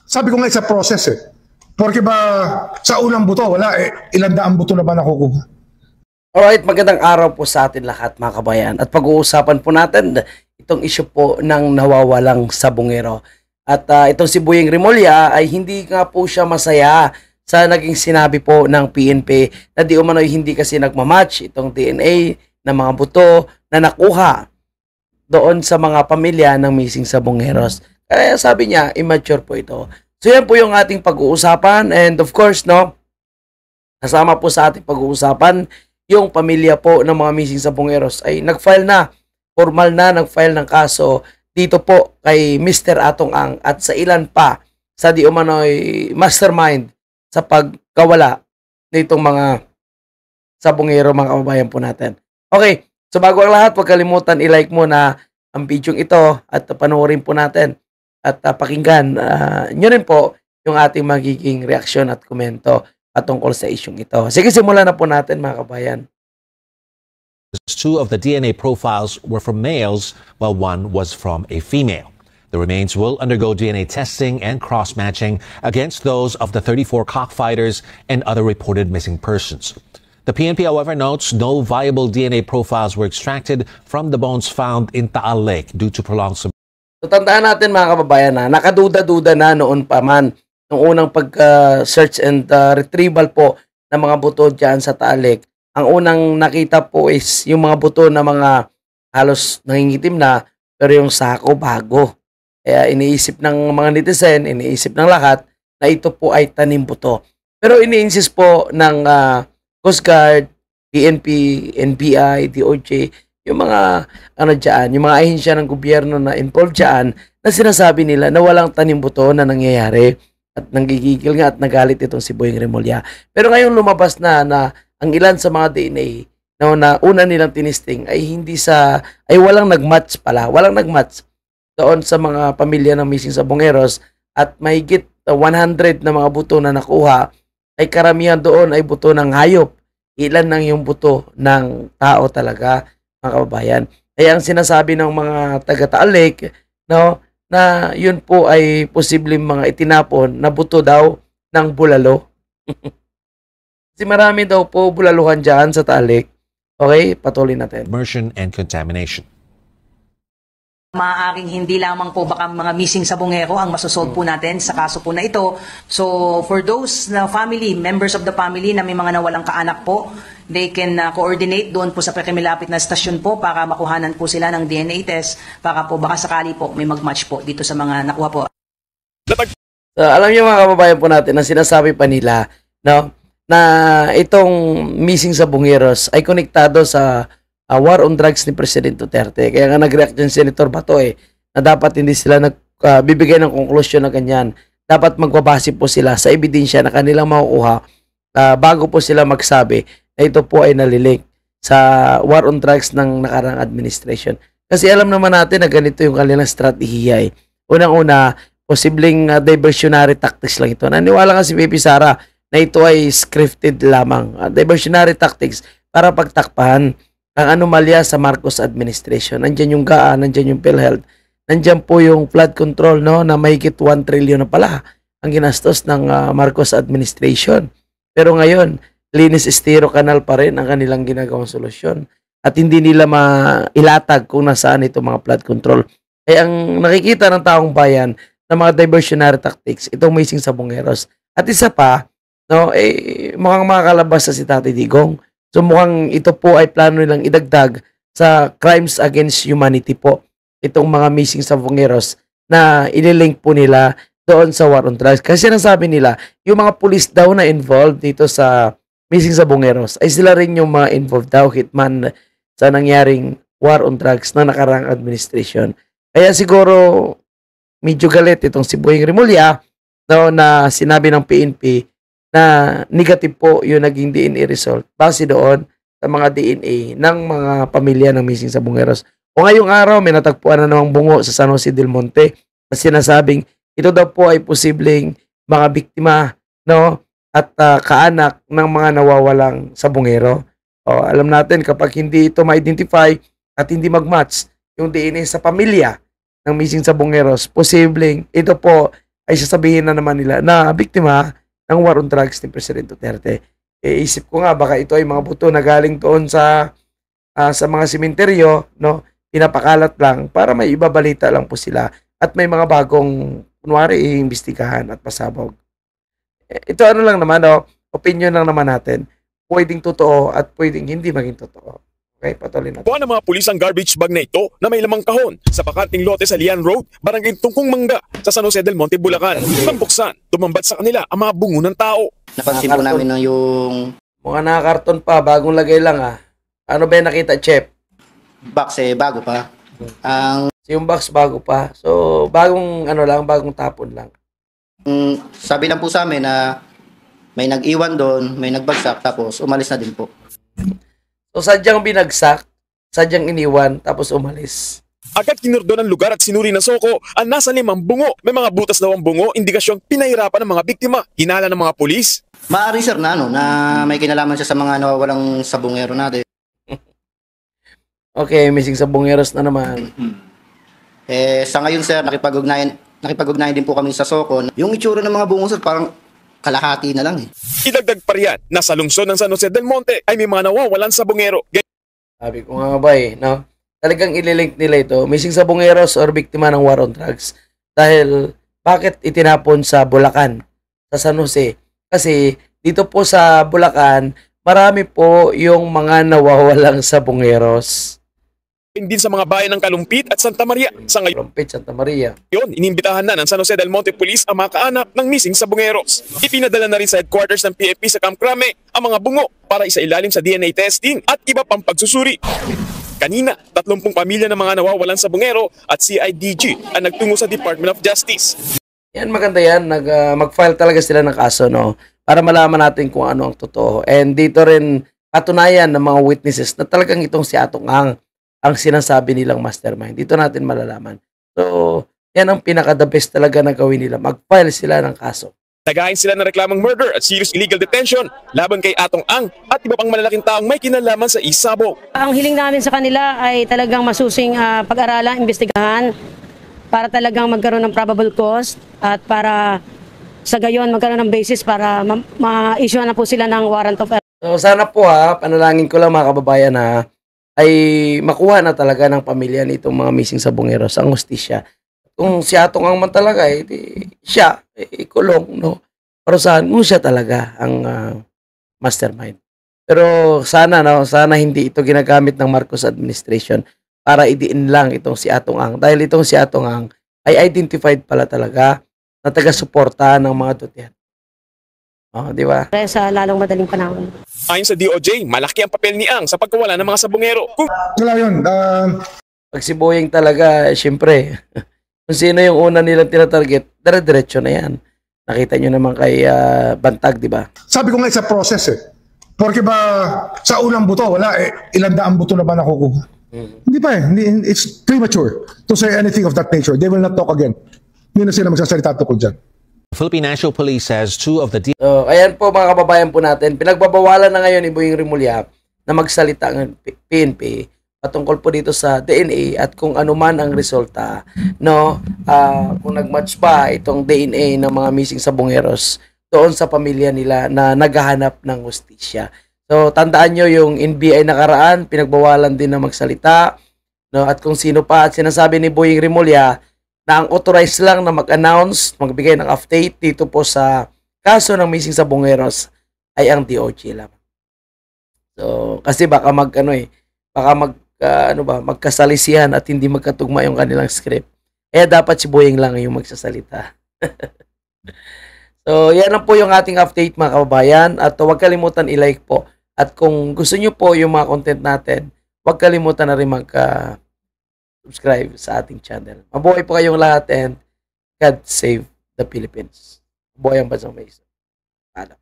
Sabi ko nga sa process eh. Porque ba sa unang buto, wala eh. Ilang daang buto na ba nakukuha? Alright, magandang araw po sa atin lahat mga kabayan. At pag-uusapan po natin itong issue po ng nawawalang sabongero. At itong si Boyeng Remulla ay hindi nga po siya masaya sa naging sinabi po ng PNP na di umano'y hindi kasi nagmamatch itong DNA ng mga buto na nakuha doon sa mga pamilya ng missing sabongeros. Kaya sabi niya, immature po ito. So yan po yung ating pag-uusapan, and of course, no, kasama po sa ating pag-uusapan, yung pamilya po ng mga missing sabongeros ay nag-file na, formal na nag-file ng kaso dito po kay Mr. Atong Ang at sa ilan pa sa di umano'y mastermind sa pagkawala nitong mga sabongero, mga kababayan po natin. Okay, so bago ang lahat, huwag kalimutan i-like mo na ang video ito at panoorin po natin at pakinggan nyo rin po yung ating magiging reaksyon at komento patungkol sa isyong ito. Sige, simulan na po natin mga kabayan. Two of the DNA profiles were from males, while one was from a female. The remains will undergo DNA testing and cross-matching against those of the 34 cockfighters and other reported missing persons. The PNP, however, notes no viable DNA profiles were extracted from the bones found in Taal Lake due to prolonged So, tandaan natin mga kababayan na nakaduda-duda na noon pa man nung unang pag-search and retrieval po ng mga buto dyan sa Taal Lake. Ang unang nakita po is yung mga buto na mga halos nangingitim na pero yung sako bago. Kaya iniisip ng mga netizen, iniisip ng lahat na ito po ay tanim buto. Pero iniinsist po ng Coast Guard, PNP, NBI, DOJ, yung mga yung mga ahensya ng gobyerno na involved diyan na sinasabi nila na walang tanim buto na nangyayari at nanggigigil nga at nagalit itong si Boyeng Remulla. Pero ngayon lumabas na ang ilan sa mga DNA na una nilang tinisting ay walang nagmatch pala, walang nagmatch doon sa mga pamilya ng missing sabongeros at mahigit 100 na mga buto na nakuha ay karamihan doon ay buto ng hayop. Ilan lang yung buto ng tao talaga, mga kababayan. Kaya ang sinasabi ng mga taga-Taal Lake, no, na yun po ay posibleng mga itinapon na buto daw ng bulalo. Kasi marami daw po bulaluhan dyan sa Taal Lake. Okay, patuloy natin. Immersion and contamination. Maaaring hindi lamang po baka mga missing sabongero ang masosolve po natin sa kaso po na ito. So for those na members of the family na may mga nawalang kaanak po, they can coordinate doon po sa pakimilapit na stasyon po para makuhanan po sila ng DNA test para po baka sakali po may mag-match po dito sa mga nakuha po. So, alam niyo mga kababayan po natin na sinasabi pa nila, no, na itong missing sabongeros ay konektado sa war on drugs ni President Duterte. Kaya nga nag-react yung Senator Bato na dapat hindi sila bibigay ng konklusyon na ganyan. Dapat magbabase po sila sa ebidensya na kanilang makukuha bago po sila magsabi na ito po ay nalilink sa war on drugs ng nakarang administration. Kasi alam naman natin na ganito yung kanilang strategiya. Unang-una, posibleng diversionary tactics lang ito. Naniwala nga si Pepe Sara na ito ay scripted lamang. Diversionary tactics para pagtakpan ang anomalya sa Marcos administration. Nandiyan yung GAA, nandiyan yung PhilHealth, nandiyan po yung flood control, no, na mahigit 1 trillion na pala ang ginastos ng Marcos administration. Pero ngayon, linis estero canal pa rin ang kanilang ginagawang solusyon at hindi nila mailatag kung nasaan itong mga flood control. Kaya ang nakikita ng taong bayan na mga diversionary tactics, itong missing sabongeros. At isa pa, no, mukhang makakalabas sa si Tati Digong. So mukhang ito po ay plano nilang idagdag sa crimes against humanity po. Itong mga missing sabongeros na ililink po nila doon sa war on drugs. Kasi nasabi nila, yung mga police daw na involved dito sa missing sabongeros ay sila rin yung mga involved daw, hitman sa nangyaring war on drugs na nakarang administration. Kaya siguro medyo galit itong si Boyeng Remulla na sinabi ng PNP na negative po yung naging DNA result base doon sa mga DNA ng mga pamilya ng missing sabongeros. O ngayong araw, may natagpuan na namang bungo sa San Jose del Monte na sinasabing ito daw po ay posibleng mga biktima, no, at kaanak ng mga nawawalang sabongero. O, alam natin kapag hindi ito ma-identify at hindi mag-match yung DNA sa pamilya ng missing sabongeros, posibleng ito po ay sasabihin na naman nila na biktima ng war on drugs ni President Duterte. Isip ko nga baka ito ay mga buto na galing doon sa mga simenteryo, no? Pinapakalat lang para may ibabalita lang po sila at may mga bagong kunwari iimbestigahan at pasabog. Ito ano lang naman, no? Opinion lang naman natin. Pwedeng totoo at pwedeng hindi maging totoo. Okay, patuloy natin. Kuha ng mga pulis ang garbage bag na ito na may lamang kahon sa bakanting lote sa Lian Road, Barangay Tungkong Mangga sa San Jose del Monte, Bulacan. Nang buksan, tumambat sa kanila ang mga bungo ng tao. Napansin po namin na yung Mukha nakakarton pa, bagong lagay lang Ano ba yung nakita, Chef? box bago pa. Ang Yung box bago pa. So, bagong bagong tapon lang. sabi lang po sa amin na may nag-iwan doon, may nagbagsak, tapos umalis na din po. So, sadyang binagsak, sadyang iniwan, tapos umalis. Agad kinurdo ng lugar at sinuri ng soko ang nasa 5 bungo. May mga butas daw ang bungo, indikasyong pinahirapan ng mga biktima. Hinala ng mga pulis. Maaari sir na na may kinalaman siya sa mga nawawalang sabungero natin. Okay, missing sa bungeros na naman. Sa ngayon sir, nakipag-ugnayan din po kami sa soko. Yung itsura ng mga bungo sir, parang kalahati na lang Idagdag pa riyan na sa lungsod ng San Jose del Monte ay may mga nawawalan sa bungero. Sabi ko nga ba no? Talagang ililink nila ito, missing sa bungeros or biktima ng war on drugs. Dahil, bakit itinapon sa Bulacan, sa San Jose? Kasi, dito po sa Bulacan, marami po yung mga nawawalang sa bungeros. Din sa mga bayan ng Kalumpit at Santa Maria. Sa ngayon, Kalumpit, Santa Maria. inimbitahan na ng San Jose del Monte Police ang mga kaanak ng missing sa bungeros. Ipinadala na rin sa headquarters ng PFP sa Camp Crame ang mga bungo para isailalim sa DNA testing at iba pang pagsusuri. Kanina, 30 pamilya ng mga nawawalan sa bungero at CIDG ang nagtungo sa Department of Justice. Yan, maganda yan. Mag-file talaga sila ng kaso, no? Para malaman natin kung ano ang totoo. And dito rin, patunayan ng mga witnesses na talagang itong si Atong ang sinasabi nilang mastermind. Dito natin malalaman. So, yan ang pinaka-the best talaga na gawin nila. Mag-file sila ng kaso. Nagahin sila ng reklamang murder at serious illegal detention laban kay Atong Ang at iba pang malalaking taong may kinalaman sa isabong. Ang hiling namin sa kanila ay talagang masusing pag-aralan, imbestigahan para talagang magkaroon ng probable cause at para sa gayon magkaroon ng basis para ma-issue na po sila ng warrant of arrest. So, sana po panalangin ko lang mga kababayan ay makuha na talaga ng pamilya nitong mga missing sa bungeros ang hustisya. Kung si Atong Ang man talaga, siya, ikulong, no? Pero kung siya talaga ang mastermind. Pero sana, no? Sana hindi ito ginagamit ng Marcos administration para idiin lang itong si Atong Ang. Dahil itong si Atong Ang ay identified pala talaga na taga-suporta ng mga Duterte. Di ba? Sa lalong madaling panahon. Ayon sa DOJ, malaki ang papel ni Ang sa pagkawala ng mga sabungero. Wala yun. Pag si Boyeng talaga, syempre, kung sino yung una nilang tinatarget, dire-diretso na yan. Nakita nyo naman kay Bantag, di ba? Sabi ko nga sa process Porque ba sa unang buto, wala ilang daang buto na ba nakukuha? Hindi pa it's premature to say anything of that nature. They will not talk again. Hindi na sila magsasalita tungkol dyan. Philippine National Police says 2 of the So, ayan po mga kababayan po natin. Pinagbabawalan na ngayon ni Boyeng Rimulya na magsalita ng PNP patungkol po dito sa DNA at kung ano man ang resulta, no? Kung nagmatch ba itong DNA ng mga missing sa bungeros doon sa pamilya nila na naghahanap ng hustisya. So, tandaan nyo yung NBI nakaraan, pinagbawalan din na magsalita, no? At kung sino pa, at sinasabi ni Boyeng Rimulya na ang authorized lang na mag-announce, magbigay ng update dito po sa kaso ng missing sa bungeros ay ang DOJ lang. So, kasi baka magkasalisihan at hindi magkatugma yung kanilang script. Kaya dapat si Boyeng lang yung magsasalita. So, yan lang po yung ating update mga kababayan. At huwag kalimutan i-like po. At kung gusto nyo po yung mga content natin, huwag kalimutan na rin subscribe sa ating channel. Mabuhay po kayong lahat and God save the Philippines. Mabuhay ang bansang may isa. Paalam.